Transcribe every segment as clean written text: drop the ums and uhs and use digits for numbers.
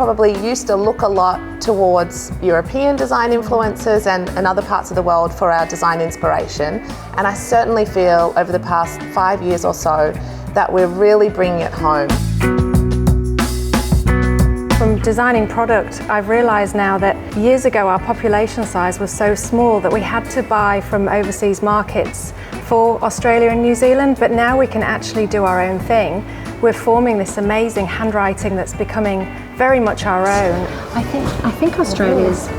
probably used to look a lot towards European design influences and other parts of the world for our design inspiration. And I certainly feel over the past 5 years or so that we're really bringing it home. From designing product, I've realised now that years ago our population size was so small that we had to buy from overseas markets for Australia and New Zealand, but now we can actually do our own thing. We're forming this amazing handwriting that's becoming very much our own. I think Australia's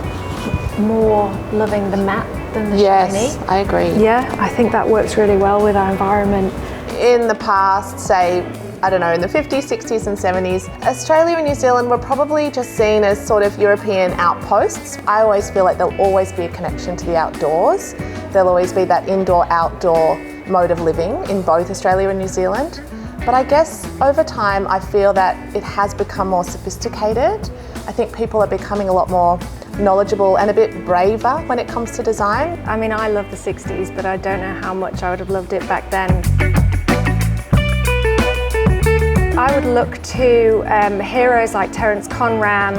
more loving the matte than the shiny. Yes, I agree. Yeah, I think that works really well with our environment. In the past, say, I don't know, in the 50s, 60s and 70s, Australia and New Zealand were probably just seen as sort of European outposts. I always feel like there'll always be a connection to the outdoors. There'll always be that indoor-outdoor mode of living in both Australia and New Zealand. But I guess over time, I feel that it has become more sophisticated. I think people are becoming a lot more knowledgeable and a bit braver when it comes to design. I mean, I love the 60s, but I don't know how much I would have loved it back then. I would look to heroes like Terence Conran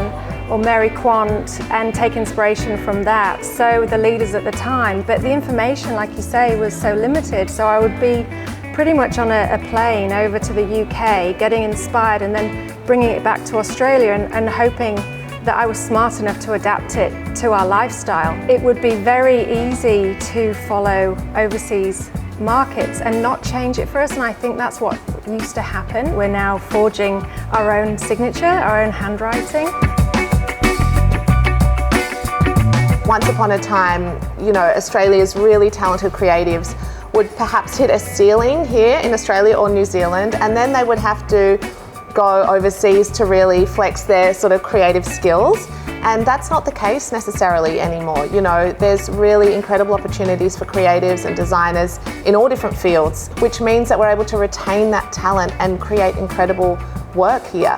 or Mary Quant and take inspiration from that. So the leaders at the time, but the information, like you say, was so limited. So I would be pretty much on a plane over to the UK, getting inspired and then bringing it back to Australia and hoping that I was smart enough to adapt it to our lifestyle. It would be very easy to follow overseas markets and not change it for us, and I think that's what used to happen. We're now forging our own signature, our own handwriting. Once upon a time, you know, Australia's really talented creatives would perhaps hit a ceiling here in Australia or New Zealand, and then they would have to go overseas to really flex their sort of creative skills. And that's not the case necessarily anymore. You know, there's really incredible opportunities for creatives and designers in all different fields, which means that we're able to retain that talent and create incredible work here.